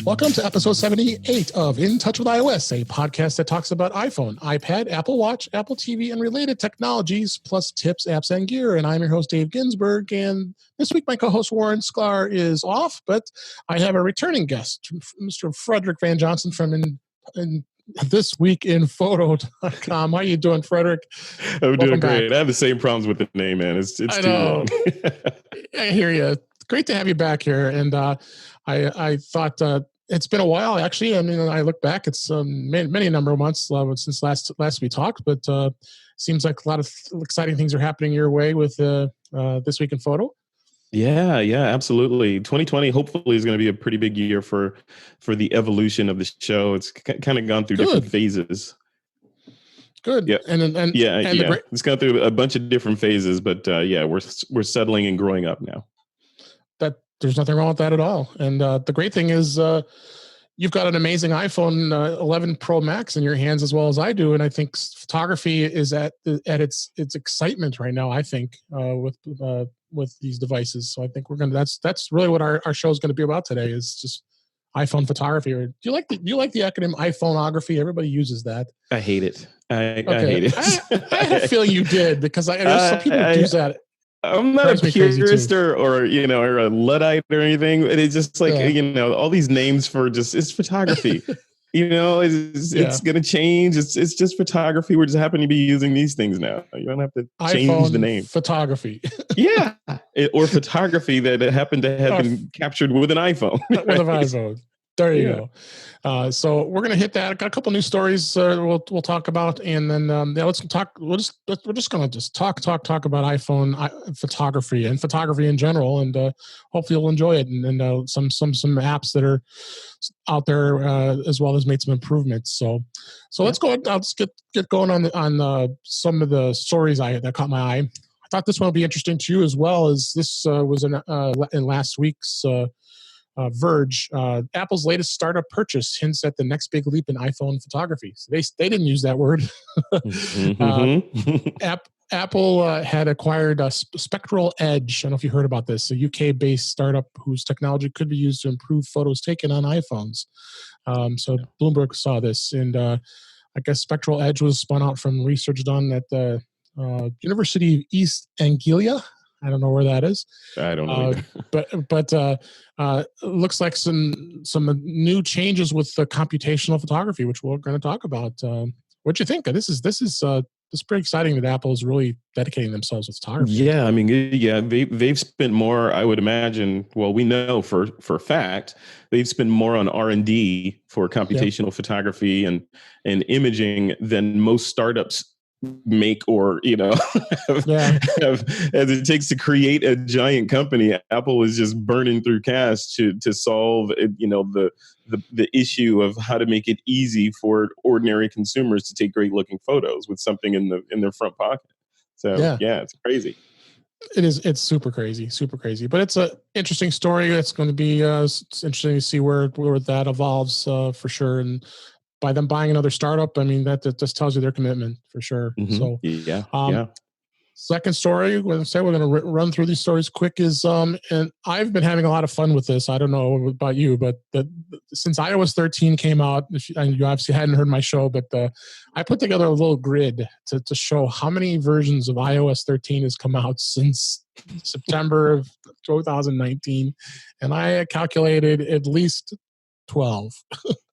Welcome to episode 78 of In Touch with iOS, a podcast that talks about iPhone, iPad, Apple Watch, Apple TV, and related technologies, plus tips, apps, and gear. And I'm your host, Dave Ginsburg. And this week, my co-host, Warren Sklar, is off, but I have a returning guest, Mr. Frederick Van Johnson from in This Week in Photo.com. How you doing, Frederick? I'm doing great. Back. I have the same problems with the name, man. It's too long. I hear you. Great to have you back here. And I thought it's been a while, actually. I mean, I look back, it's many number of months since last we talked, but seems like a lot of exciting things are happening your way with This Week in Photo. Yeah, absolutely. 2020 hopefully is going to be a pretty big year for the evolution of the show. It's kind of gone through different phases. Good. Yeah. And it's gone through a bunch of different phases, but we're settling and growing up now. There's nothing wrong with that at all. And the great thing is you've got an amazing iPhone 11 Pro Max in your hands as well as I do. And I think photography is at its excitement right now, I think, with these devices. So I think that's really what our show is going to be about today, is just iPhone photography. Or do you like the acronym iPhoneography? Everybody uses that. I hate it. I hate it. I have a feeling you did, because there's some people who use that. I'm not a purist or a Luddite or anything. It's just like, all these names for it's photography. It's going to change. It's just photography. We're just happen to be using these things now. You don't have to change iPhone the name. Photography. Yeah. Or photography that happened to have been captured with an iPhone. Right? With an iPhone. There you go. So we're going to hit that. I've got a couple news stories we'll talk about, and then let's talk. We're just going to talk about iPhone photography and photography in general, and hopefully you'll enjoy it. And some apps that are out there as well as made some improvements. So let's go. Let's get going on some of the stories that caught my eye. I thought this one would be interesting to you as well, as this was in last week's. Verge, Apple's latest startup purchase hints at the next big leap in iPhone photography. So they didn't use that word. Apple had acquired Spectral Edge. I don't know if you heard about this, a UK-based startup whose technology could be used to improve photos taken on iPhones. So Bloomberg saw this, and I guess Spectral Edge was spun out from research done at the University of East Anglia. I don't know where that is. I don't know. But looks like some new changes with the computational photography, which we're going to talk about. What do you think? This is pretty exciting that Apple is really dedicating themselves to photography. Yeah, I mean, they've spent more. I would imagine. Well, we know for a fact they've spent more on R&D for computational photography and imaging than most startups make or have, as it takes to create a giant company. Apple is just burning through cash to solve the issue of how to make it easy for ordinary consumers to take great looking photos with something in their front pocket. So it's crazy. It is. It's super crazy, but it's an interesting story. It's going to be it's interesting to see where that evolves for sure. And by them buying another startup, I mean, that just tells you their commitment for sure. Mm-hmm. So, second story, we're going to run through these stories quick, is, and I've been having a lot of fun with this. I don't know about you, but since iOS 13 came out, and you obviously hadn't heard my show, but I put together a little grid to show how many versions of iOS 13 has come out since September of 2019. And I calculated at least 12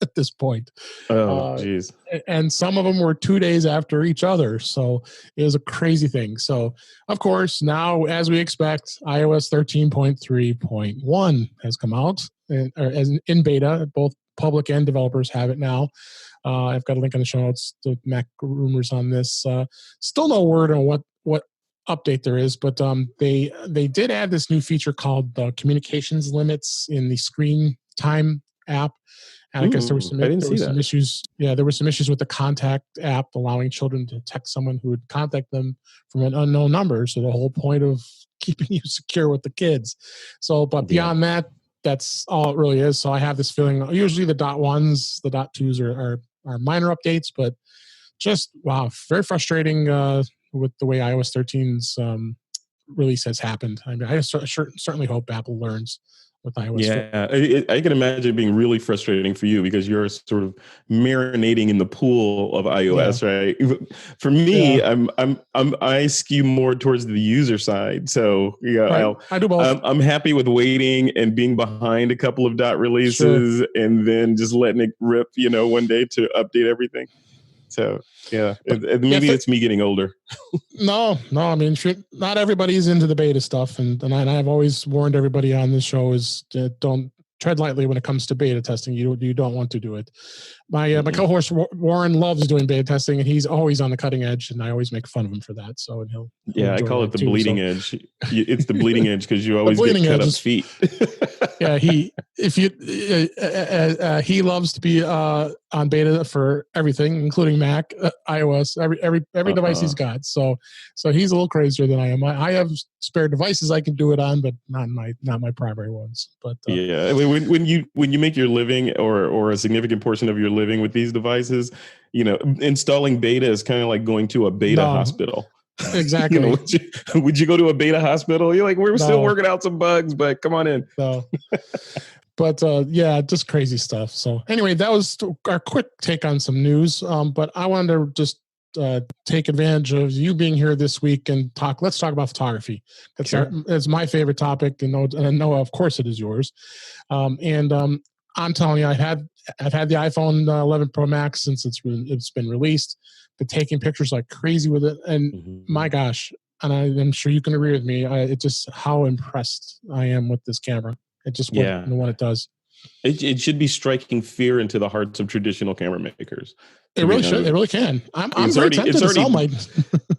at this point. Oh, geez. And some of them were 2 days after each other. So it was a crazy thing. So, of course, now, as we expect, iOS 13.3.1 has come out as in beta. Both public and developers have it now. I've got a link in the show notes to Mac rumors on this. Still no word on what update there is, but they did add this new feature called the communications limits in the screen time app. And I guess there were some issues. Yeah, there were some issues with the contact app allowing children to text someone who would contact them from an unknown number. So the whole point of keeping you secure with the kids. So, but beyond that, that's all it really is. So I have this feeling. Usually the .1s, the .2s are minor updates, but just very frustrating with the way iOS 13's release has happened. I mean, I certainly hope Apple learns with iOS 4. Yeah, I can imagine it being really frustrating for you because you're sort of marinating in the pool of iOS, right? For me, I skew more towards the user side. So Right. I do both. I'm happy with waiting and being behind a couple of dot releases and then just letting it rip, one day to update everything. So maybe it's me getting older. No. I mean, not everybody's into the beta stuff, and I've always warned everybody on this show is don't tread lightly when it comes to beta testing. You don't want to do it. My co-host Warren loves doing beta testing, and he's always on the cutting edge, and I always make fun of him for that. So, and he'll I call it the bleeding edge. It's the bleeding edge because you always get cut up feet. Yeah, he loves to be on beta for everything, including Mac, iOS, every device he's got. So he's a little crazier than I am. I have spare devices I can do it on, but not my primary ones. But when you make your living or a significant portion of your living with these devices, installing beta is kind of like going to a beta hospital. Exactly. Would you go to a beta hospital? You're like, we're still working out some bugs, but come on in. No. But just crazy stuff. So anyway, that was our quick take on some news. But I wanted to just take advantage of you being here this week and let's talk about photography. That's my favorite topic, and I know of course it is yours. I'm telling you, I've had the iPhone 11 Pro Max since it's been released, been taking pictures like crazy with it, and my gosh, and I'm sure you can agree with me. It's just how impressed I am with this camera. It just what it does. It should be striking fear into the hearts of traditional camera makers. It really should. It really can. I'm very tempted to sell my.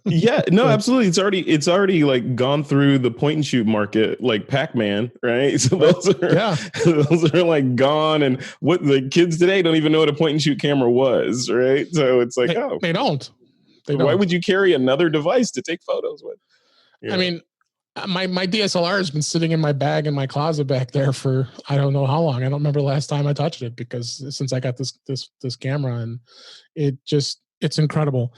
Yeah, no, absolutely. It's already like gone through the point and shoot market, like Pac-Man, right? So those are like gone, and what the kids today don't even know what a point and shoot camera was, right? So it's like, they don't. Why would you carry another device to take photos with? Yeah. I mean, my DSLR has been sitting in my bag in my closet back there for I don't know how long. I don't remember the last time I touched it because since I got this camera, and it's incredible.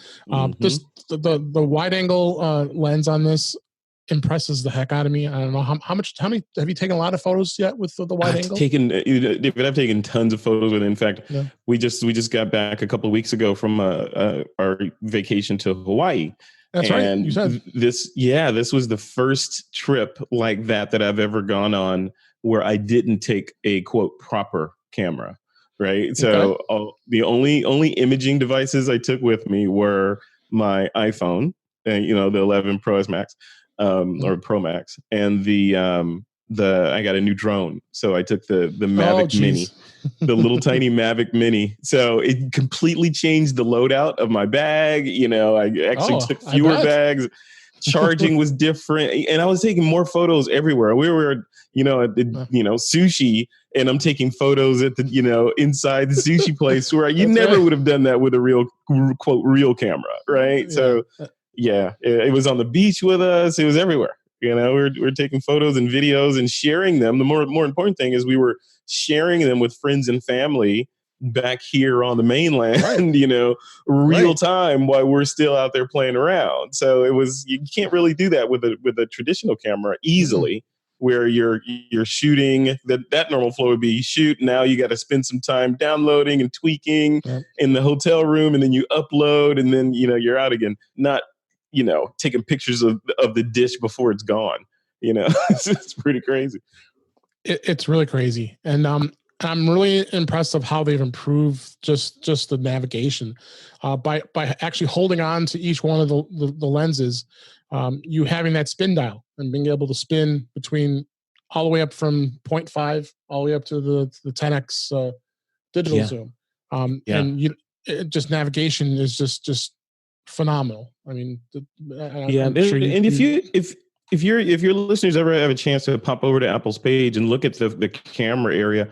Just the wide angle lens on this impresses the heck out of me. I don't know how many have you taken a lot of photos yet with the wide angle? I've taken tons of photos with it. In fact, we just got back a couple of weeks ago from our vacation to Hawaii. That's right. You said this was the first trip like that I've ever gone on where I didn't take a quote proper camera. Right. So the only imaging devices I took with me were my iPhone, and the 11 Pro Max, or Pro Max, and I got a new drone. So I took the Mavic Mini, the little tiny Mavic Mini. So it completely changed the loadout of my bag. I actually took fewer bags. Charging was different, and I was taking more photos everywhere. We were, at sushi, and I'm taking photos at the, inside the sushi place where you never would have done that with a real quote real camera, right? Yeah. So it was on the beach with us. It was everywhere. We're taking photos and videos and sharing them. The more important thing is we were sharing them with friends and family back here on the mainland, real time while we're still out there playing around. So you can't really do that with a traditional camera easily, where you're shooting that normal flow would be shoot. Now you got to spend some time downloading and tweaking in the hotel room, and then you upload, and then, you're out again. Not, taking pictures of the dish before it's gone. It's pretty crazy. It's really crazy. And I'm really impressed of how they've improved just the navigation by actually holding on to each one of the lenses. You having that spin dial and being able to spin between all the way up from 0.5 all the way up to the 10x digital zoom. And just navigation is just phenomenal. I mean, if your listeners ever have a chance to pop over to Apple's page and look at the camera area,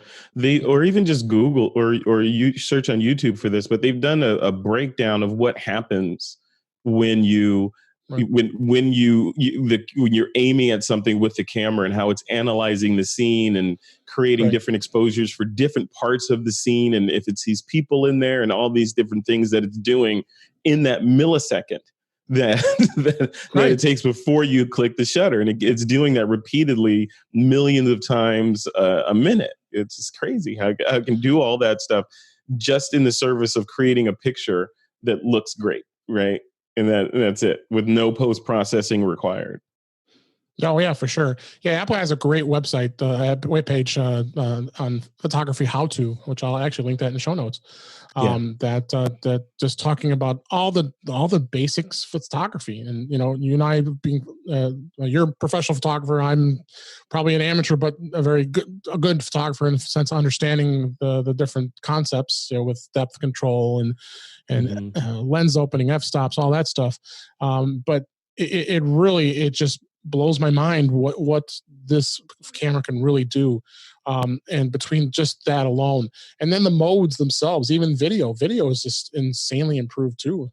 or even just Google or you search on YouTube for this, but they've done a breakdown of what happens when you when you're aiming at something with the camera, and how it's analyzing the scene and creating different exposures for different parts of the scene, and if it sees people in there and all these different things that it's doing in that millisecond. that that it Right. takes before you click the shutter, and it's doing that repeatedly millions of times a minute. It's just crazy how I can do all that stuff just in the service of creating a picture that looks great, right? And that's it, with no post processing required. Oh yeah, for sure. Yeah, Apple has a great website, webpage on photography how to, which I'll actually link that in the show notes. That just talking about all the basics of photography, and you and I being you're a professional photographer, I'm probably an amateur, but a good photographer in the sense of understanding the different concepts, with depth control and lens opening, f-stops, all that stuff. But it really just blows my mind what this camera can really do, and between just that alone, and then the modes themselves, even video is just insanely improved too.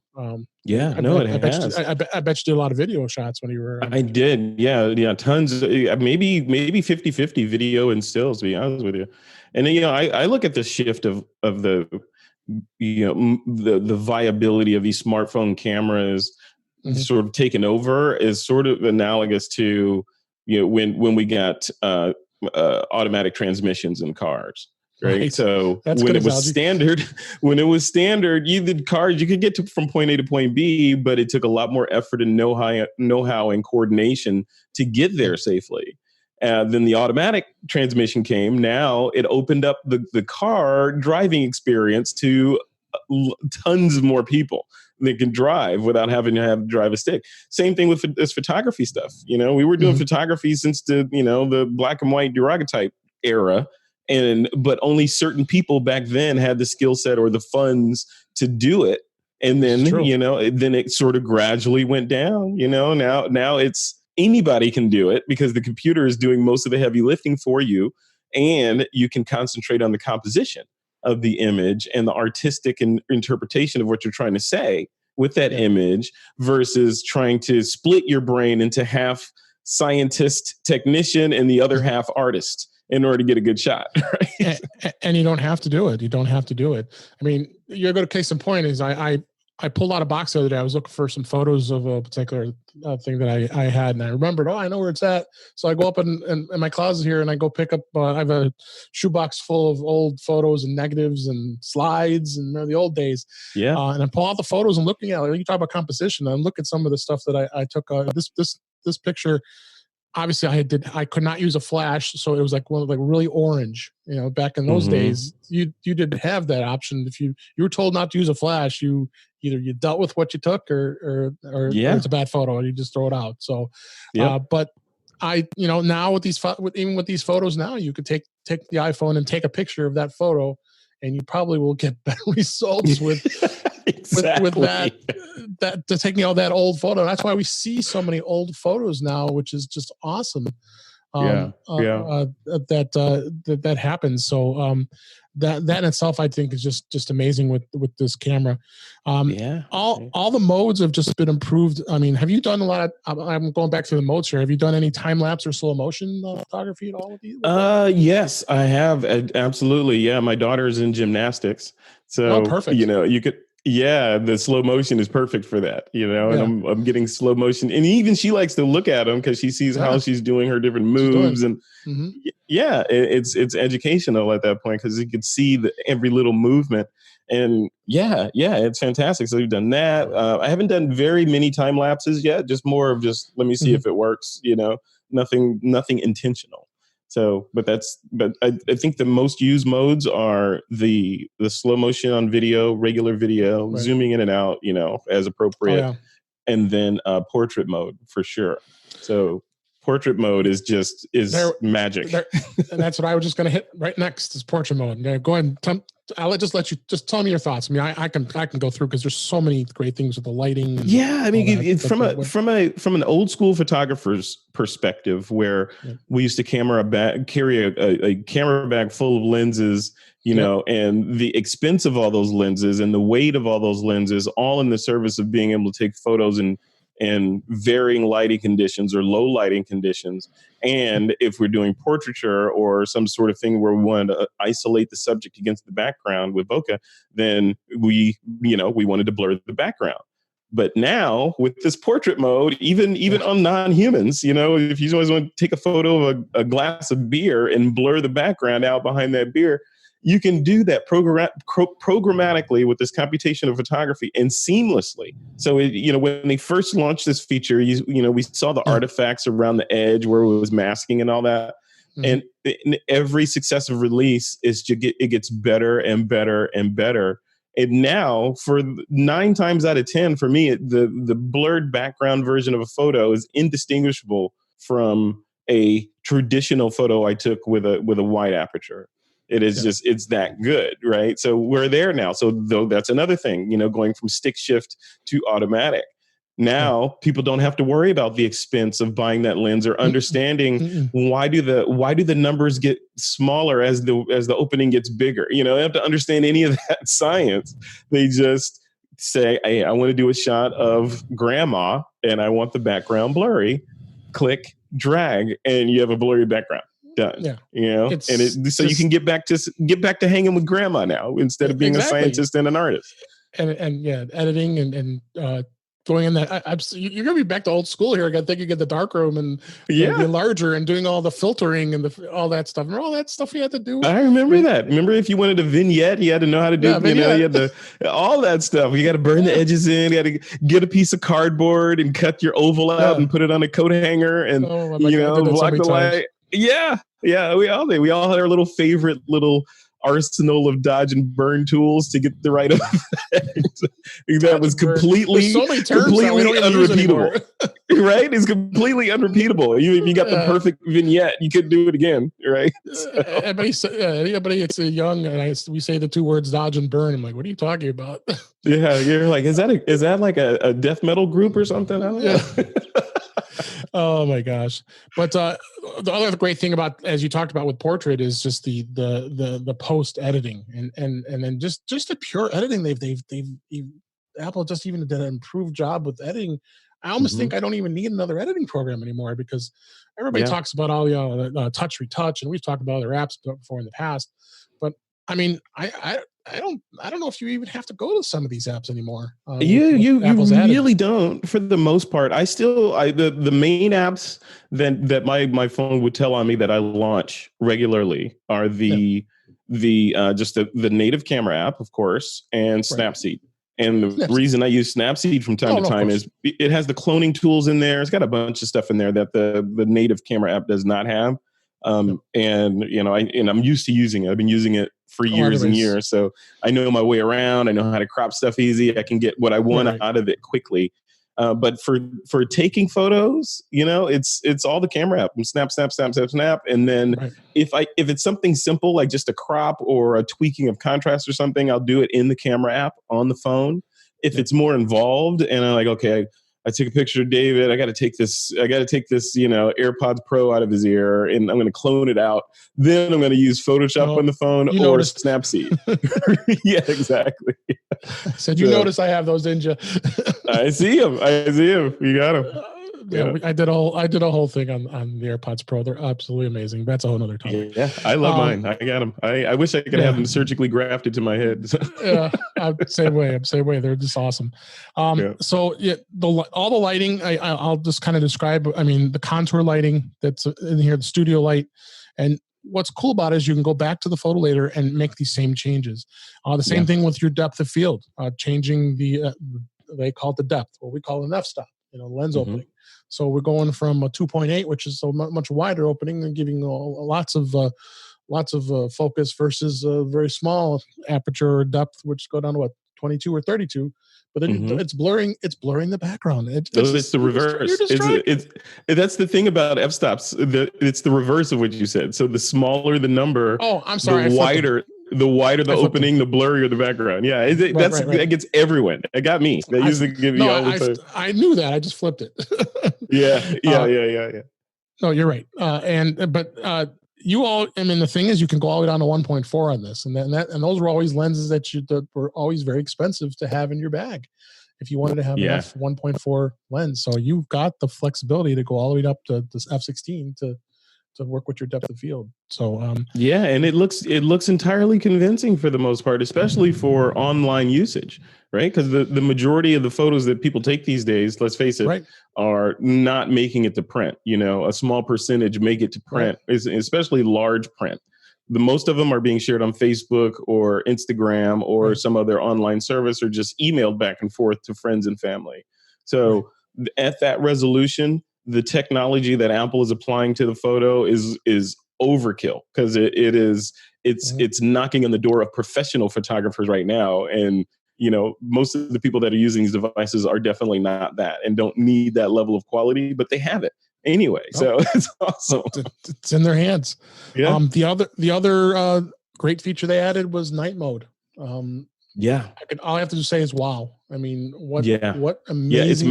It has. I bet you did a lot of video shots when you were. I did, yeah, tons. Maybe 50-50 video and stills, to be honest with you. And then, I look at the shift of the the viability of these smartphone cameras sort of taken over is sort of analogous to when we got automatic transmissions in cars, right? So when it was standard, you did cars, you could get from point A to point B, but it took a lot more effort and know-how and coordination to get there safely. Then the automatic transmission came. Now it opened up the car driving experience to tons more people that can drive without having to drive a stick. Same thing with this photography stuff. We were doing photography since the black and white daguerreotype era, but only certain people back then had the skill set or the funds to do it. And then then it sort of gradually went down. Now it's anybody can do it because the computer is doing most of the heavy lifting for you, and you can concentrate on the composition of the image and the artistic interpretation of what you're trying to say with that image, versus trying to split your brain into half scientist technician and the other half artist in order to get a good shot. Right? And you don't have to do it. I mean, you're a good case in point is I pulled out a box the other day. I was looking for some photos of a particular thing that I had, and I remembered, I know where it's at. So I go up in my closet here, and I go pick up, I have a shoebox full of old photos and negatives and slides and the old days. Yeah. And I pull out the photos and looking at it. You talk about composition. I'm looking at some of the stuff that I took. This picture, obviously I could not use a flash, so it was like really orange. Back in those days, you didn't have that option. If you were told not to use a flash, you dealt with what you took, or it's a bad photo and you just throw it out. So, but now with these photos now, you could take the iPhone and take a picture of that photo, and you probably will get better results with with that to taking all that old photo. That's why we see so many old photos now, which is just awesome. That happens. So that in itself, I think, is just amazing with this camera. All the modes have just been improved. I mean, have you done a lot of? I'm going back to the modes here. Have you done any time lapse or slow motion photography at all with these? Yes, I have. Absolutely. Yeah, my daughter's in gymnastics, so perfect. You could. Yeah, the slow motion is perfect for that, and I'm getting slow motion, and even she likes to look at them because she sees how she's doing her different moves, and it's educational at that point because you can see every little movement, and it's fantastic. So we've done that. I haven't done very many time lapses yet, just more of let me see if it works, nothing intentional. So, but I think the most used modes are the slow motion on video, regular video, zooming in and out, as appropriate, and then portrait mode for sure. So, portrait mode is magic. And that's what I was just going to hit right next is portrait mode. Go ahead. I'll just let you tell me your thoughts. I mean, I can go through because there's so many great things with the lighting. I mean, from an old school photographer's perspective, where we used to carry a camera bag full of lenses, and the expense of all those lenses and the weight of all those lenses, all in the service of being able to take photos in varying lighting conditions or low lighting conditions. And if we're doing portraiture or some sort of thing where we wanted to isolate the subject against the background with bokeh, then we wanted to blur the background. But now with this portrait mode, even on non-humans, if you always want to take a photo of a glass of beer and blur the background out behind that beer, you can do that programmatically with this computational photography and seamlessly. So, when they first launched this feature, we saw the artifacts around the edge where it was masking and all that. Mm-hmm. And in every successive release it gets better and better and better. And now, for 9 times out of 10, for me, the blurred background version of a photo is indistinguishable from a traditional photo I took with a wide aperture. It is it's that good, right? So we're there now. So though that's another thing, going from stick shift to automatic. Now people don't have to worry about the expense of buying that lens or understanding why do the numbers get smaller as the opening gets bigger. They don't have to understand any of that science. They just say, hey, I want to do a shot of grandma and I want the background blurry. Click, drag, and you have a blurry background. Done. Yeah. So you can get back to hanging with grandma now instead of being a scientist and an artist. And editing and going in that, you're going to be back to old school here. I think you get the darkroom and the enlarger and doing all the filtering and all that stuff. Remember all that stuff you had to do? I remember that. Remember if you wanted a vignette, you had to know how to do you had all that stuff. You got to burn the edges in. You got to get a piece of cardboard and cut your oval out and put it on a coat hanger and, block the light. Yeah. We all did. We all had our little favorite little arsenal of dodge and burn tools to get the right effect. That was completely unrepeatable. Right? It's completely unrepeatable. If you got the perfect vignette, you couldn't do it again, right? So. Everybody, it's a young, and we say the 2 words dodge and burn. I'm like, what are you talking about? Yeah, you're like, is that like a death metal group or something? I don't know. Oh my gosh. But the other great thing about, as you talked about with portrait, is just the post editing and then just the pure editing. They've Apple just even did an improved job with editing. I almost think I don't even need another editing program anymore because everybody talks about touch retouch, and we've talked about other apps before in the past. But I mean, I don't know if you even have to go to some of these apps anymore. You really don't, for the most part. The main apps that my phone would tell on me that I launch regularly are the native camera app, of course, and Snapseed. And the reason I use Snapseed from time to time is it has the cloning tools in there. It's got a bunch of stuff in there that the native camera app does not have. And I'm used to using it. I've been using it for years and years. So I know my way around. I know how to crop stuff easy. I can get what I want out of it quickly. But for taking photos, it's all the camera app. Snap. And then if it's something simple, like just a crop or a tweaking of contrast or something, I'll do it in the camera app on the phone. If it's more involved and I'm like, okay, I took a picture of David. I got to take this, AirPods Pro out of his ear, and I'm going to clone it out. Then I'm going to use Photoshop on the phone or Snapseed. Yeah, exactly. You noticed I have those, didn't you? I see them. You got them. I did a whole thing on the AirPods Pro. They're absolutely amazing. That's a whole other topic. Yeah, I love mine. I got them. I wish I could have them surgically grafted to my head. I'm same way. They're just awesome. So all the lighting, I'll just kind of describe. I mean, the contour lighting that's in here, the studio light, and what's cool about it is you can go back to the photo later and make these same changes. The same thing with your depth of field, changing they call it the depth, what we call an f-stop, lens opening. So we're going from a 2.8, which is a much wider opening, and giving lots of focus versus a very small aperture or depth, which go down to 22 or 32. But then it's blurring the background. It's the reverse. That's the thing about f-stops. It's the reverse of what you said. So the smaller the number, I'm sorry, the wider the opening, the blurrier the background. Yeah, that gets everyone. It got me. That used to give you all the time. I knew that. I just flipped it. Yeah. No, you're right. But you all, I mean, the thing is, you can go all the way down to 1.4 on this, and those were always lenses that were always very expensive to have in your bag if you wanted to have an f1.4 lens. So you've got the flexibility to go all the way up to this f16 to work with your depth of field. So yeah, and it looks entirely convincing for the most part, especially for online usage, right? Because the majority of the photos that people take these days, let's face it, right. are not making it to print. A small percentage make it to print, especially large print. The most of them are being shared on Facebook or Instagram or some other online service, or just emailed back and forth to friends and family. So at that resolution, the technology that Apple is applying to the photo is overkill, because it's knocking on the door of professional photographers right now. And most of the people that are using these devices are definitely not that, and don't need that level of quality, but they have it anyway. So it's awesome. It's in their hands. Yeah. The other great feature they added was night mode. Yeah. All I have to say is wow. I mean, what amazing it's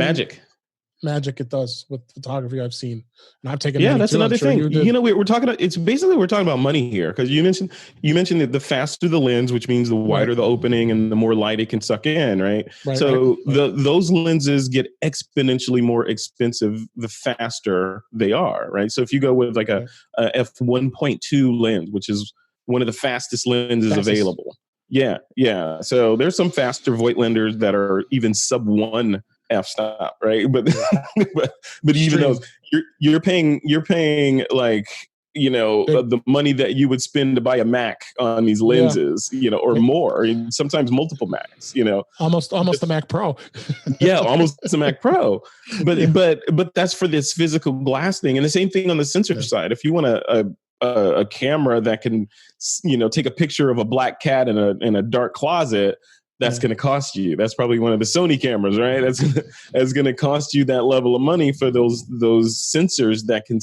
magic it does with photography I've seen, and I've taken. Yeah, that's another thing. We're talking about, it's basically, we're talking about money here, because you mentioned that the faster the lens, which means the wider the opening and the more light it can suck in, right? Those lenses get exponentially more expensive the faster they are, right? So if you go with like a f1.2 lens, which is one of the fastest lenses available. Yeah. So there's some faster Voigtlanders that are even sub 1 f-stop, right? But even those, you're paying like the money that you would spend to buy a Mac on these lenses, or more, and sometimes multiple Macs, almost the Mac Pro. Yeah, almost the Mac Pro. But that's for this physical glass thing. And the same thing on the sensor side. If you want a camera that can take a picture of a black cat in a dark closet, that's going to cost you. That's probably one of the Sony cameras, right? That's going to cost you that level of money for those sensors that can,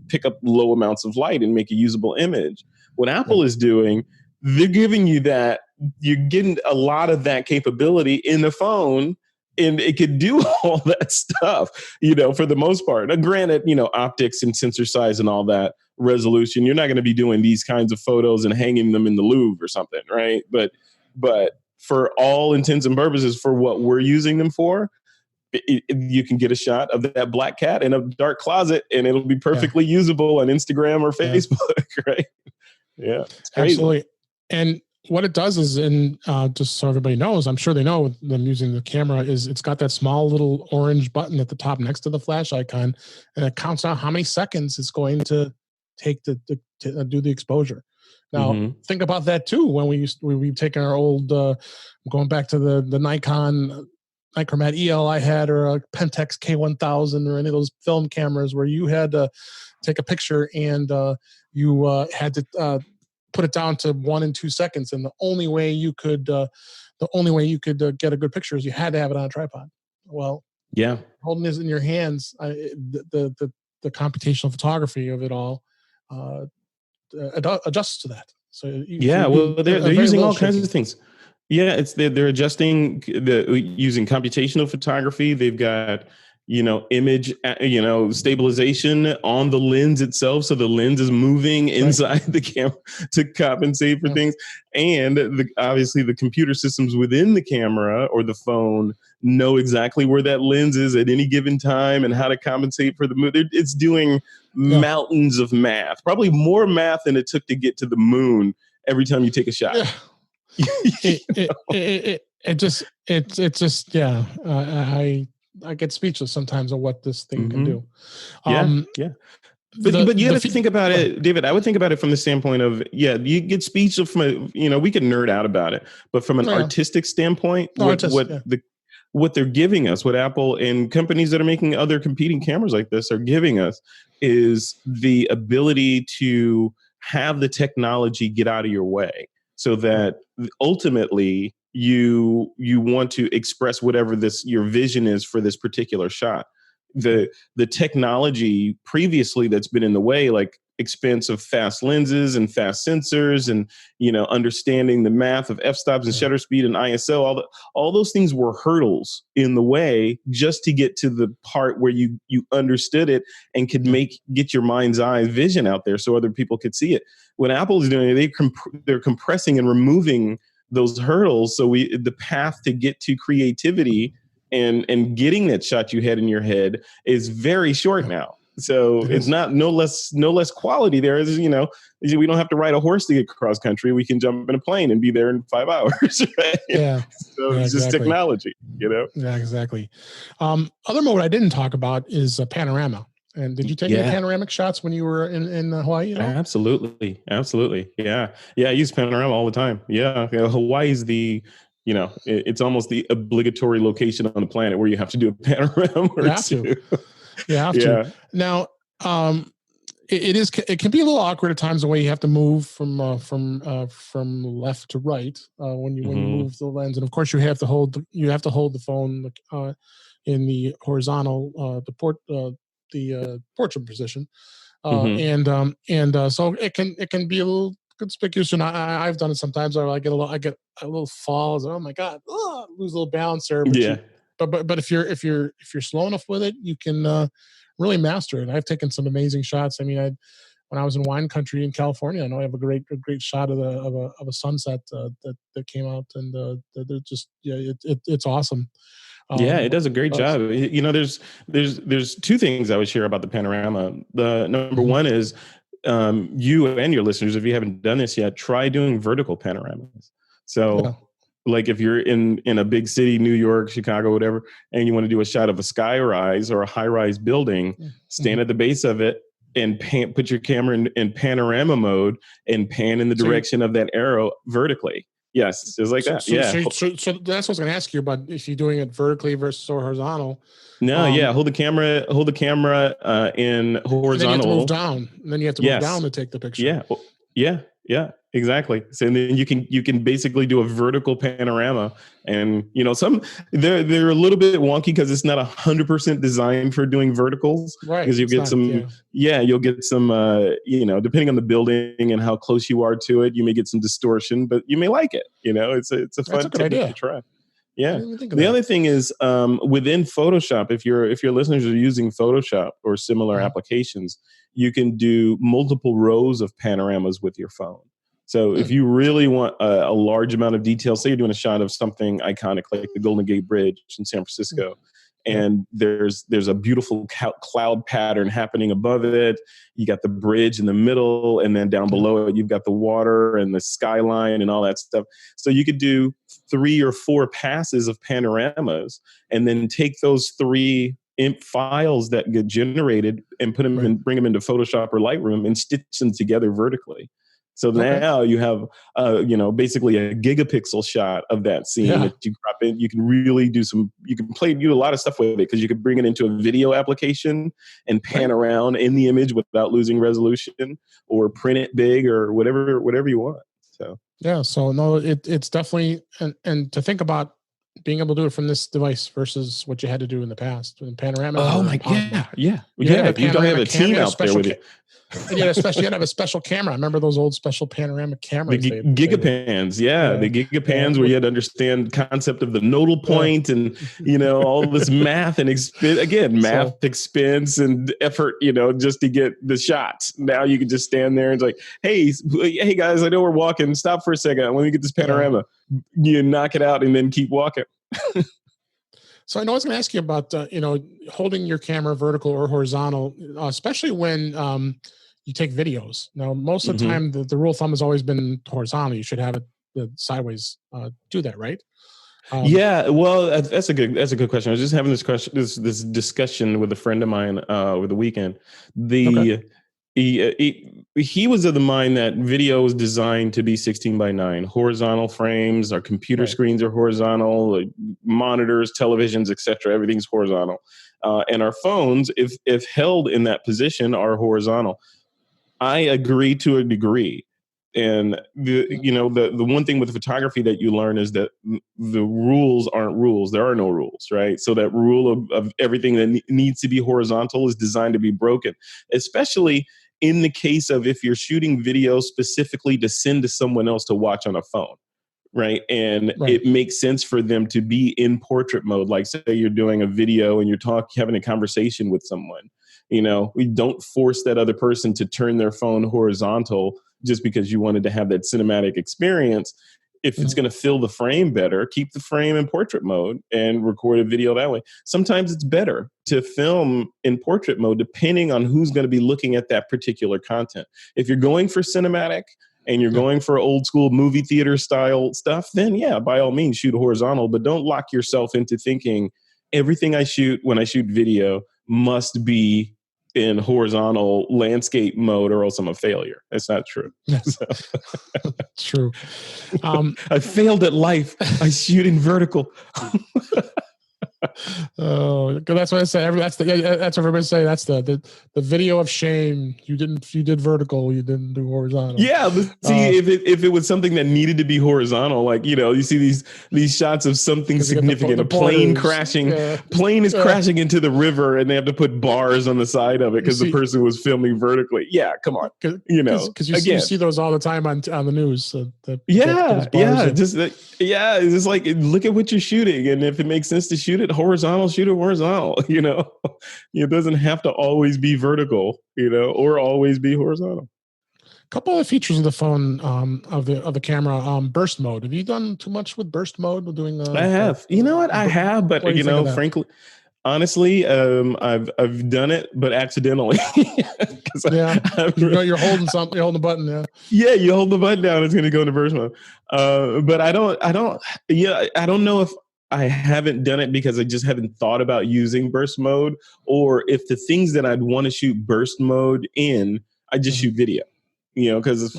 pick up low amounts of light and make a usable image. What Apple is doing, they're giving you that. You're getting a lot of that capability in the phone, and it could do all that stuff, for the most part. Now, granted, optics and sensor size and all that resolution, you're not going to be doing these kinds of photos and hanging them in the Louvre or something, right? But for all intents and purposes, for what we're using them for, you can get a shot of that black cat in a dark closet, and it'll be perfectly usable on Instagram or Facebook, right? Yeah, it's crazy. Absolutely. And what it does is, and just so everybody knows, I'm sure they know with them using the camera, is it's got that small little orange button at the top next to the flash icon, and it counts out how many seconds it's going to take to do the exposure. Now, think about that too. When we've taken our old, going back to the Nikon Nichromat EL I had, or a Pentax K1000, or any of those film cameras where you had to take a picture and you had to put it down to 1 and 2 seconds, and the only way you could get a good picture is you had to have it on a tripod. Well, holding this in your hands, the computational photography of it all adjusts to that. So they're using all kinds of things. Yeah, they're adjusting using computational photography. They've got image stabilization on the lens itself, so the lens is moving inside the camera to compensate for things. And obviously the computer systems within the camera or the phone know exactly where that lens is at any given time and how to compensate for the move. It's doing mountains of math, probably more math than it took to get to the moon every time you take a shot. I get speechless sometimes of what this thing can do. But you got to think about it, David. I would think about it from the standpoint of, you get speechless from we could nerd out about it, but from an artistic standpoint, what they're giving us, what Apple and companies that are making other competing cameras like this are giving us, is the ability to have the technology get out of your way, so that ultimately you want to express whatever your vision is for this particular shot. The technology previously that's been in the way, like expense of fast lenses and fast sensors, and understanding the math of f-stops and shutter speed and ISO, all those things were hurdles in the way just to get to the part where you understood it and could get your mind's eye vision out there so other people could see it. What Apple is doing, they're compressing and removing those hurdles, so the path to get to creativity and getting that shot you had in your head is very short now. So It it's is. not no less quality there. Is, we don't have to ride a horse to get cross country. We can jump in a plane and be there in 5 hours. Right? Yeah. So Yeah, it's just exactly. technology, Yeah, exactly. Other mode I didn't talk about is panorama. And did you take any Yeah, panoramic shots when you were in Hawaii at all? absolutely. Absolutely. Yeah. Yeah. I use panorama all the time. Yeah. Hawaii's it's almost the obligatory location on the planet where you have to do a panorama You or have to. two. You have to. Yeah. Now, it can be a little awkward at times the way you have to move from left to right when you move the lens, and of course you have to hold the phone in the horizontal the portrait position, so it can be a little conspicuous, and I've done it sometimes. I get a little fall. Oh my god, lose a little balance there, Yeah. but if you're slow enough with it, you can really master it. I've taken some amazing shots. I mean, when I was in wine country in California, I know I have a great shot of a sunset that came out, and they're just it's awesome. Yeah, it But, does a great job. There's two things I would share about the panorama. The number mhm. one is you and your listeners, if you haven't done this yet, try doing vertical panoramas. Yeah. So, like if you're in a big city, New York, Chicago, whatever, and you want to do a shot of a sky rise or a high rise building, stand Mhm. at the base of it and put your camera in panorama mode and pan in the So direction of that arrow vertically. Yes, just like so that. so Yeah. so, so, so that's what I was going to ask you about, if you're doing it vertically versus horizontal. No, yeah. Um, Hold the camera in and then you have to move horizontal. down. And then you have to move down Yes. to take the picture. Yeah. Yeah. Yeah. Exactly. So then you can basically do a vertical panorama, and they're a little bit wonky because it's not 100% designed for doing verticals, Right. because It's not. Yeah. you'll get some depending on the building and how close you are to it, you may get some distortion, but you may like it. It's a That's a fun good technique to idea. try. I Yeah. didn't even think of The that. other thing is within Photoshop, if your listeners are using Photoshop or similar Mhm. applications, you can do multiple rows of panoramas with your phone. So if Hmm. you really want a large amount of detail, say you're doing a shot of something iconic like the Golden Gate Bridge in San Francisco, Yep. and there's a beautiful cloud pattern happening above it. You got the bridge in the middle, and then down Yep. below it, you've got the water and the skyline and all that stuff. So you could do 3 or 4 passes of panoramas, and then take those 3 files that get generated and Right. bring them into Photoshop or Lightroom and stitch them together vertically. So Okay. now you have, basically a gigapixel shot of that scene Yeah. that you crop in. You can really do do a lot of stuff with it, because you could bring it into a video application and pan Right. around in the image without losing resolution, or print it big, or whatever you want. So Yeah. So no, it's definitely, and to think about being able to do it from this device versus what you had to do in the past. In panorama, oh near my, impossible. you You had to have a gotta have panoramic a camera. You team had a out there special with you. and you had to have a special camera. I remember those old special panoramic The cameras. gigapans, yeah, Yeah, the gigapans, where with you had to understand concept of the nodal uh, point, and all this math and math, so expense, and effort, just to get the shots. Now you can just stand there and it's like, hey guys, I know we're walking. Stop for a second. Let me get this yeah. panorama. You knock it out and then keep walking. So I know I was going to ask you about holding your camera vertical or horizontal, especially when you take videos. Now, most of the Hmm. time, the rule of thumb has always been horizontal. You should have it sideways. Do that, right? Um, Yeah, well, that's a good question. I was just having this discussion with a friend of mine over the weekend. okay. The he was of the mind that video was designed to be 16:9 horizontal frames. Our computer Right. screens are horizontal, monitors, televisions, etc. Everything's horizontal, and our phones, if held in that position, are horizontal. I agree to a degree. And the one thing with photography that you learn is that the rules aren't rules. There are no rules, right? So that rule of everything that needs to be horizontal is designed to be broken, especially in the case of if you're shooting video specifically to send to someone else to watch on a phone. Right. And Right. it makes sense for them to be in portrait mode. Like, say you're doing a video and you're having a conversation with someone. We don't force that other person to turn their phone horizontal just because you wanted to have that cinematic experience. If it's going to fill the frame better, keep the frame in portrait mode and record a video that way. Sometimes it's better to film in portrait mode depending on who's going to be looking at that particular content. If you're going for cinematic and you're going for old school movie theater style stuff, then yeah, by all means, shoot horizontal, but don't lock yourself into thinking everything I shoot when I shoot video must be in horizontal landscape mode or else I'm a failure. That's not true. So. That's true. I failed at life. I shoot in vertical. Oh, that's what I say. That's what everybody say. That's the video of shame. You did vertical. You didn't do horizontal. Yeah. See, if it was something that needed to be horizontal, like, you see these shots of something significant, a plane crashing, plane is crashing into the river, and they have to put bars on the side of it because the person was filming vertically. Yeah, come on. Because you see those all the time on the news. It's just like, look at what you're shooting, and if it makes sense to shoot it horizontal, shoot it horizontal. It doesn't have to always be vertical, or always be horizontal. A couple of features of the phone, of the camera, burst mode. Have you done too much with burst mode? Doing I have. I have, but frankly, honestly, I've done it, but accidentally. You're holding something. You're holding the button. Yeah, you hold the button down, it's going to go into burst mode. But I don't know if I haven't done it because I just haven't thought about using burst mode, or if the things that I'd want to shoot burst mode in, I just shoot video, because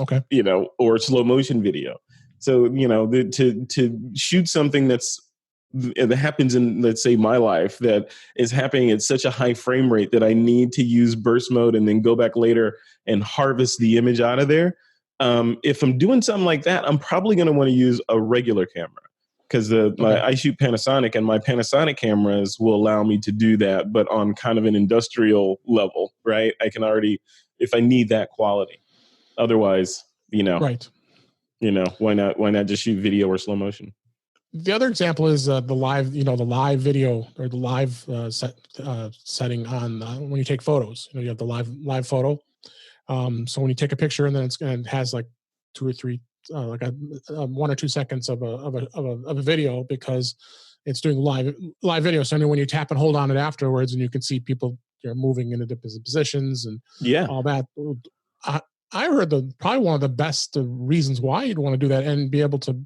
or slow motion video. So to shoot something that happens in, let's say, my life, that is happening at such a high frame rate that I need to use burst mode and then go back later and harvest the image out of there. If I'm doing something like that, I'm probably going to want to use a regular camera. Because I shoot Panasonic, and my Panasonic cameras will allow me to do that, but on kind of an industrial level, right? I can already, if I need that quality. Otherwise, right? Why not just shoot video or slow motion? The other example is the live video, or the live setting on when you take photos. You have the live photo. So when you take a picture, and then it has like 2 or 3. Like a 1 or 2 seconds of a video, because it's doing live video. So when you tap and hold on it afterwards, and you can see people moving into different positions and all that. I heard probably one of the best reasons why you'd want to do that and be able to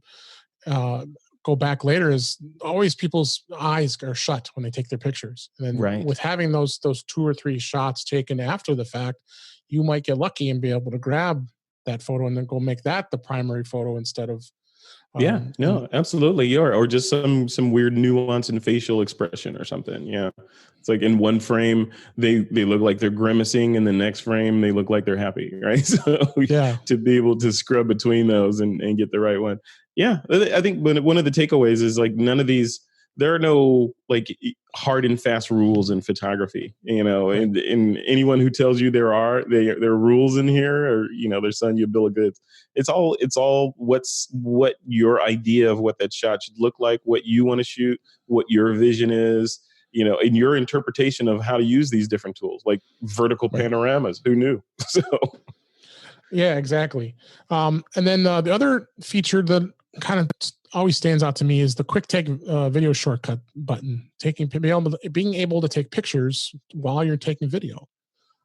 go back later is always people's eyes are shut when they take their pictures. And then with having those 2 or 3 shots taken after the fact, you might get lucky and be able to grab that photo and then go make that the primary photo instead of absolutely, or just some weird nuance in facial expression or something. It's like in one frame they look like they're grimacing, and the next frame they look like they're happy, right? So to be able to scrub between those and get the right one. I think one of the takeaways is, like, none of these, there are no like hard and fast rules in photography, and anyone who tells you there are rules in here, or, they're selling you a bill of goods. It's all what your idea of what that shot should look like, what you want to shoot, what your vision is, and your interpretation of how to use these different tools, like vertical panoramas. Who knew? So. Yeah, exactly. And then the other feature that kind of always stands out to me is the quick take video shortcut button. Being able to take pictures while you're taking video.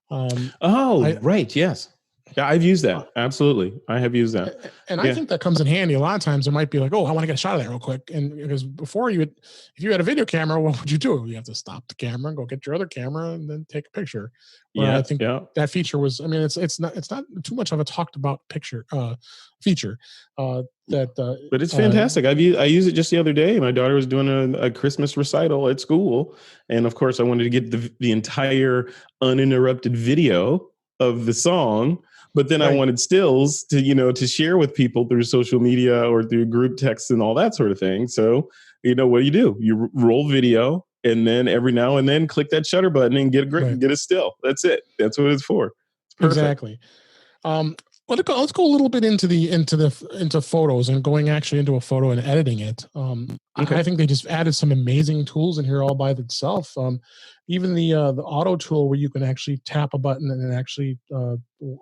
Yes. Yeah, I've used that. Absolutely. I have used that. And I think that comes in handy. A lot of times it might be like, oh, I want to get a shot of that real quick. And because before if you had a video camera, what would you do? You have to stop the camera and go get your other camera and then take a picture. I think that feature was, it's not too much of a talked about feature. But it's fantastic. I used it just the other day. My daughter was doing a Christmas recital at school. And of course I wanted to get the entire uninterrupted video of the song. But then I wanted stills to share with people through social media or through group texts and all that sort of thing. So, what do? You roll video, and then every now and then click that shutter button and get a still. That's it. That's what it's for. It's perfect. Exactly. Well, let's go a little bit into photos and going actually into a photo and editing it. Okay. I think they just added some amazing tools in here all by itself. Even the auto tool where you can actually tap a button and it actually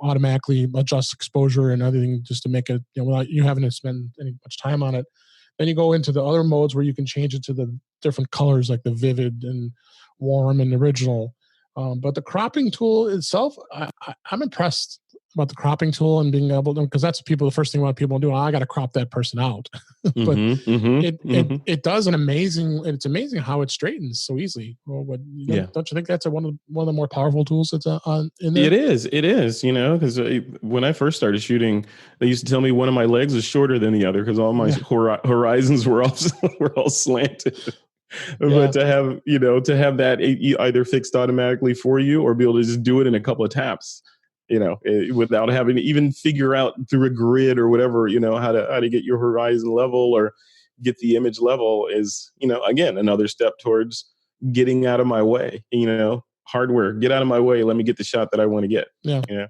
automatically adjust exposure and everything just to make it, without you having to spend any much time on it. Then you go into the other modes where you can change it to the different colors like the vivid and warm and original. But the cropping tool itself, I'm impressed about the cropping tool and being able to, because that's the first thing what people do. I got to crop that person out, but it does it's amazing how it straightens so easily. Well, don't you think that's one of the more powerful tools that's in there? It is, because when I first started shooting, they used to tell me one of my legs was shorter than the other because all my horizons were all slanted. But to have that either fixed automatically for you or be able to just do it in a couple of taps, without having to even figure out through a grid or whatever, how to get your horizon level or get the image level is, again, another step towards getting out of my way, hardware, get out of my way. Let me get the shot that I want to get. Yeah.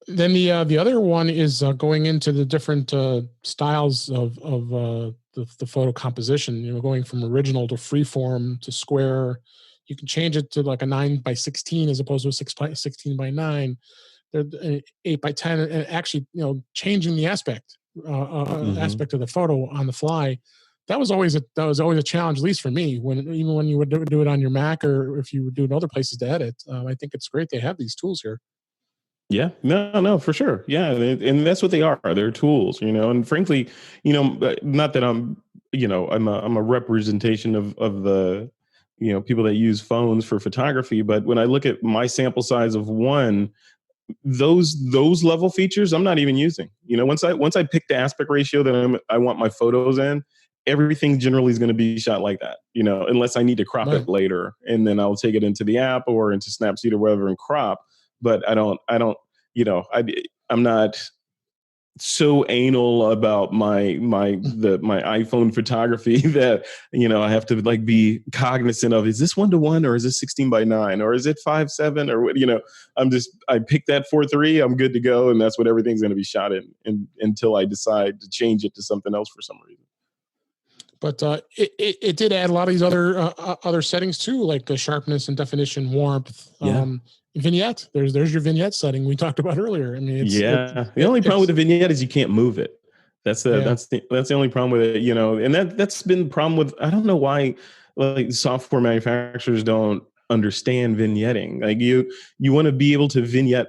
Then the other one is going into the different styles of the photo composition. Going from original to freeform to square. You can change it to like a 9:16 as opposed to a 16:9. They're 8:10, and actually, changing the aspect aspect of the photo on the fly. That was always a challenge, at least for me. Even when you would do it on your Mac or if you would do it in other places to edit. I think it's great they have these tools here. Yeah, no, for sure. Yeah. And that's what they are. They're tools, and frankly, not that I'm a representation of the, people that use phones for photography. But when I look at my sample size of one, those level features, I'm not even using, once I pick the aspect ratio that I want my photos in, everything generally is going to be shot like that, unless I need to crop it later. And then I'll take it into the app or into Snapseed or whatever and crop. But I don't, I'm not so anal about my iPhone photography that, I have to be cognizant of, is this 1:1 or is this 16:9 or is it 5:7 or what, I pick that 4:3, I'm good to go. And that's what everything's going to be shot in until I decide to change it to something else for some reason. But it did add a lot of these other settings too, like the sharpness and definition, warmth, vignette. There's your vignette setting we talked about earlier. I mean, the only problem with the vignette is you can't move it. That's the only problem with it, and that's been the problem with, I don't know why software manufacturers don't understand vignetting. Like you want to be able to vignette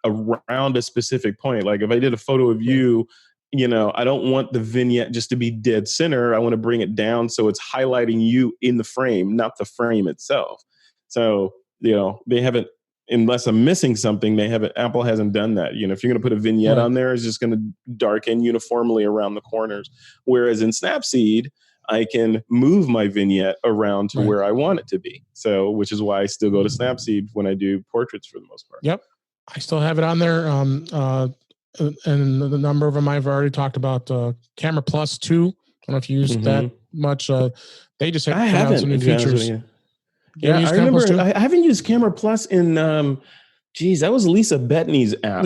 around a specific point. Like if I did a photo of you, I don't want the vignette just to be dead center. I want to bring it down so it's highlighting you in the frame, not the frame itself. So, they haven't, unless I'm missing something, Apple hasn't done that. If you're going to put a vignette on there, it's just going to darken uniformly around the corners. Whereas in Snapseed, I can move my vignette around to where I want it to be. So, which is why I still go to Snapseed when I do portraits for the most part. Yep. I still have it on there. And the number of them I've already talked about. Camera Plus 2. I don't know if you used that much. They just have some new features. Yeah, I remember. I haven't used Camera Plus in. That was Lisa Bettany's app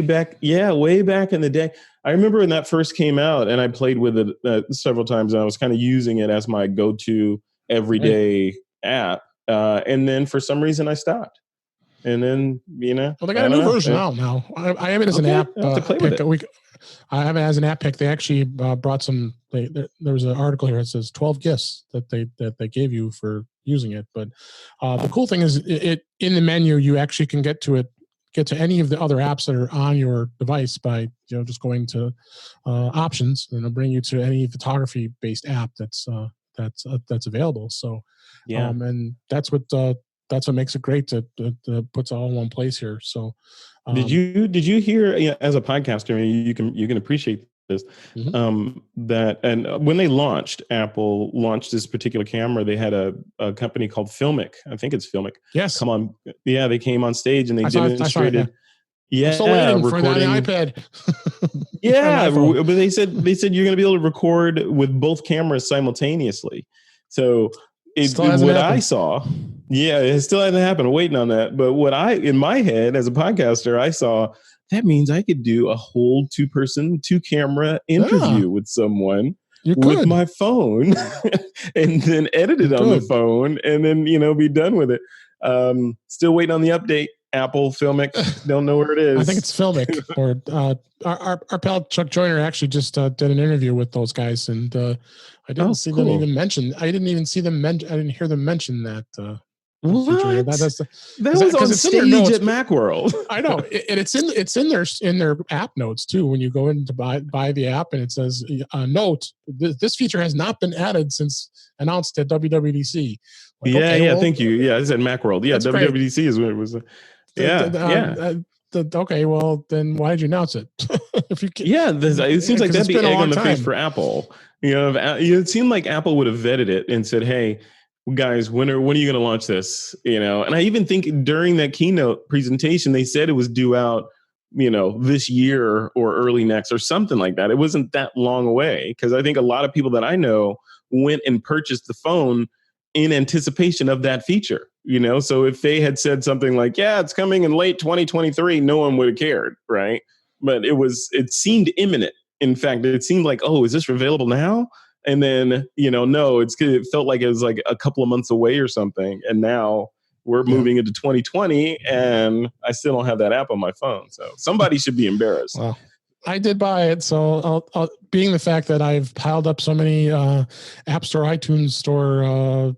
back. Yeah, way back in the day. I remember when that first came out, and I played with it several times, and I was kind of using it as my go-to everyday app. And then for some reason, I stopped. And then, well, they got a new version out now. I have it as an app pick. I have it as an app pick. They actually brought some. There was an article here that says 12 gifts that they gave you for using it. But the cool thing is, it in the menu you actually can get to any of the other apps that are on your device by just going to options, and it'll bring you to any photography based app that's available. So and that's what makes it great to puts it all in one place here. So, did you hear, as a podcaster, you can appreciate this, that, and when Apple launched this particular camera, they had a company called Filmic. I think it's Filmic. Yes. Come on. Yeah. They came on stage and they demonstrated. I'm still waiting for that iPad. Yeah. But they said you're going to be able to record with both cameras simultaneously. So what I saw Yeah, it still hasn't happened. I'm waiting on that. But in my head as a podcaster, I saw that means I could do a whole 2-person, 2-camera Yeah, interview with someone you with could. my phone and then edit You it on the could. phone and then, be done with it. Still waiting on the update. Apple Filmic. Don't know where it I think is. it's Filmic. Or our pal Chuck Joyner actually just did an interview with those guys, and I didn't see them even mention. I didn't even see them mention. I didn't hear them mention that. Feature. What? That's That was on it's in their stage notes, at Macworld. I know, and it's in their app notes too. When you go in to buy the app, and it says note this feature has not been added since announced at WWDC. Like, okay, Yeah. well, Thank you. Yeah, I said Macworld. Yeah, WWDC is what it was. Okay, well then why did you announce it? If you can, it seems like that'd be egg on the face for Apple. It seemed like Apple would have vetted it and said, "Hey, guys, when are you going to launch this?" And I even think during that keynote presentation, they said it was due out, this year or early next or something like that. It wasn't that long away because I think a lot of people that I know went and purchased the phone in anticipation of that feature. So if they had said something like, "Yeah, it's coming in late 2023," no one would have cared, right? But it seemed imminent. In fact, it seemed like, "Oh, is this available now?" And then, no, it felt like it was like a couple of months away or something. And now we're moving into 2020 and I still don't have that app on my phone. So somebody should be embarrassed. Well, I did buy it. So being the fact that I've piled up so many App Store, iTunes Store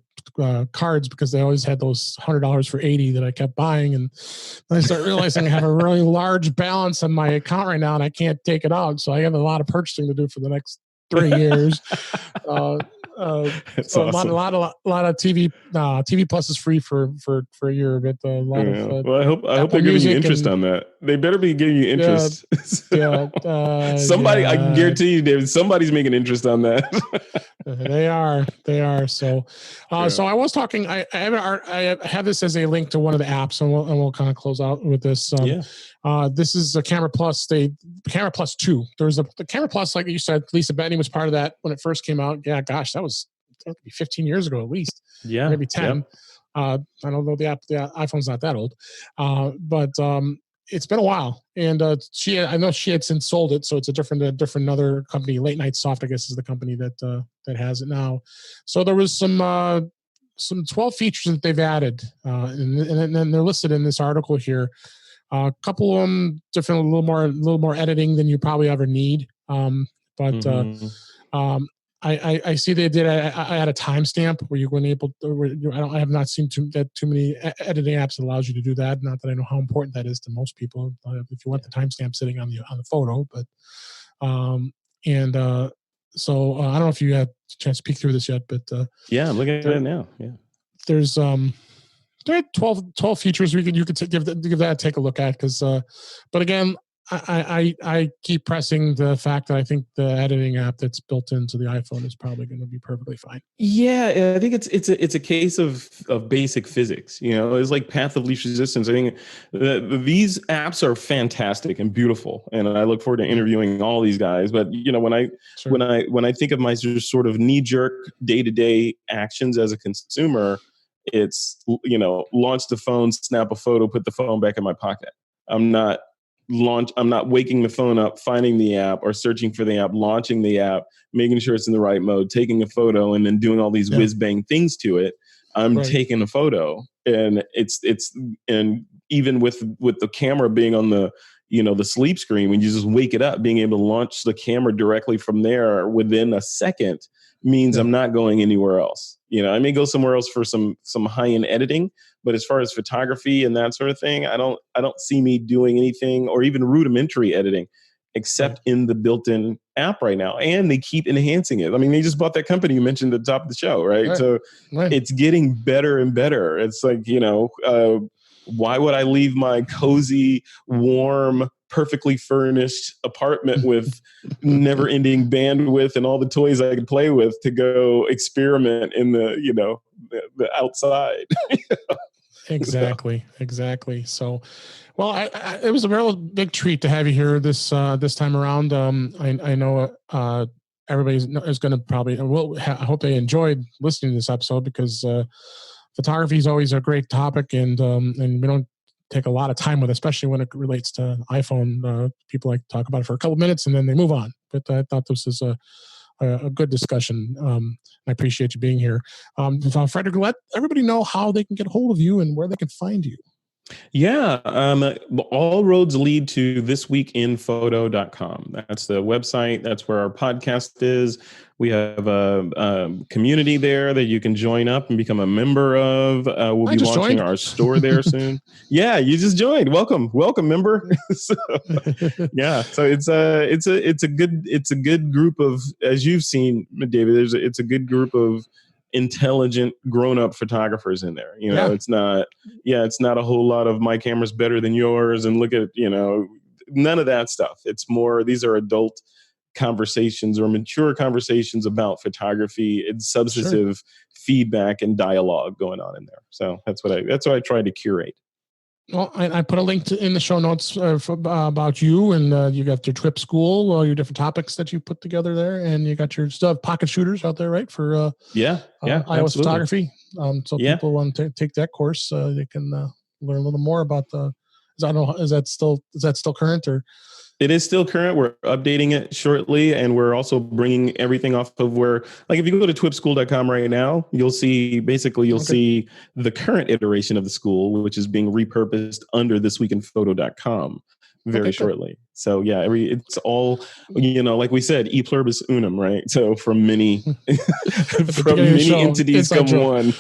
cards because they always had those $100 for 80 that I kept buying. And then I start realizing I have a really large balance on my account right now and I can't take it out. So I have a lot of purchasing to do for the next 3 years. So awesome. a lot of TV Plus is free for a year, but a lot of well, I hope they're giving you interest on that. They better be giving you interest. Somebody, I can guarantee you, David, somebody's making interest on that. They are. So so I was talking. I have this as a link to one of the apps, and we'll kind of close out with this. This is the Camera Plus. Camera Plus 2. There's the Camera Plus, like you said, Lisa Benny was part of that when it first came out. Yeah, gosh, that was 15 years ago at least. Yeah, maybe 10. I don't know, the iPhone's not that old, but it's been a while. And I know she had since sold it, so it's a different other company. Late Night Soft, I guess, is the company that has it now. So there was some 12 features that they've added, and then they're listed in this article here. A couple of them different, a little more editing than you probably ever need. I see they did. I had a timestamp where you were able. I have not seen too many editing apps that allows you to do that. Not that I know how important that is to most people. If you want the timestamp sitting on the photo, but so I don't know if you had a chance to peek through this yet, but I'm looking at it now. Yeah, there's there are 12 features you could give that take a look at because but again, I keep pressing the fact that I think the editing app that's built into the iPhone is probably going to be perfectly fine. Yeah, I think it's a case of basic physics. It's like path of least resistance. I think these apps are fantastic and beautiful, and I look forward to interviewing all these guys. But when I think of my sort of knee jerk day-to-day actions as a consumer, it's launch the phone, snap a photo, put the phone back in my pocket. I'm not waking the phone up, finding the app or searching for the app, launching the app, making sure it's in the right mode, taking a photo, and then doing all these whiz bang things to it. I'm taking a photo, and and even with the camera being on the the sleep screen, when you just wake it up, being able to launch the camera directly from there within a second means I'm not going anywhere else. I may go somewhere else for some high-end editing, but as far as photography and that sort of thing, I don't see me doing anything or even rudimentary editing except in the built-in app right now. And they keep enhancing it. I mean, they just bought that company you mentioned at the top of the show, right? So it's getting better and better. It's like, why would I leave my cozy, warm, perfectly furnished apartment with never-ending bandwidth and all the toys I could play with to go experiment in the outside? Exactly. So, well, it was a real big treat to have you here this time around. I know everybody is going to probably. I hope they enjoyed listening to this episode because photography is always a great topic, and we don't take a lot of time with it, especially when it relates to iPhone. People like to talk about it for a couple minutes and then they move on. But I thought this is a good discussion. I appreciate you being here. Frederick, let everybody know how they can get a hold of you and where they can find you. Yeah, all roads lead to thisweekinphoto.com. That's the website. That's where our podcast is. We have a community there that you can join up and become a member of. We'll be launching our store there soon. Yeah, you just joined. Welcome, member. So it's a good group of, as you've seen, David. It's a good group of intelligent grown-up photographers in there. It's not a whole lot of my camera's better than yours and look at, none of that stuff. It's more, these are adult conversations or mature conversations about photography and substantive feedback and dialogue going on in there. So that's what I try to curate. Well, I put a link in the show notes about you, and you got your trip school, all your different topics that you put together there, and you got your stuff, pocket shooters out there, right? For iOS absolutely. photography. People want to take that course, they can learn a little more about is that still current or? It is still current. We're updating it shortly, and we're also bringing everything off of where, like, if you go to twipschool.com right now, you'll see the current iteration of the school, which is being repurposed under thisweekinphoto.com very shortly. So it's all, like we said, e pluribus unum, right? So from many entities come one.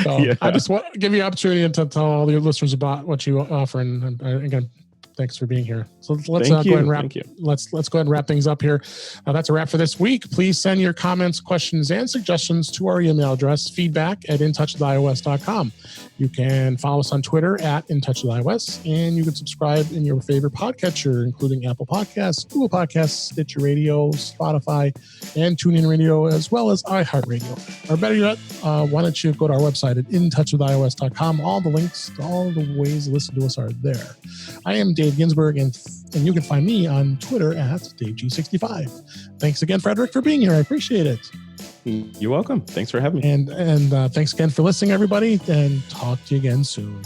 I just want to give you an opportunity to tell all your listeners about what you offer, and again, thanks for being here. So let's go ahead and wrap. Let's go ahead and wrap things up here. That's a wrap for this week. Please send your comments, questions, and suggestions to our email address, feedback@intouchwithios.com. You can follow us on Twitter @intouchwithios, and you can subscribe in your favorite podcatcher, including Apple Podcasts, Google Podcasts, Stitcher Radio, Spotify, and TuneIn Radio, as well as iHeartRadio. Or better yet, why don't you go to our website at intouchwithios.com. All the links to all the ways to listen to us are there. I am Dave Ginsburg, and you can find me on Twitter @DaveG65. Thanks again, Frederick, for being here. I appreciate it. You're welcome. Thanks for having me. And thanks again for listening, everybody, and talk to you again soon.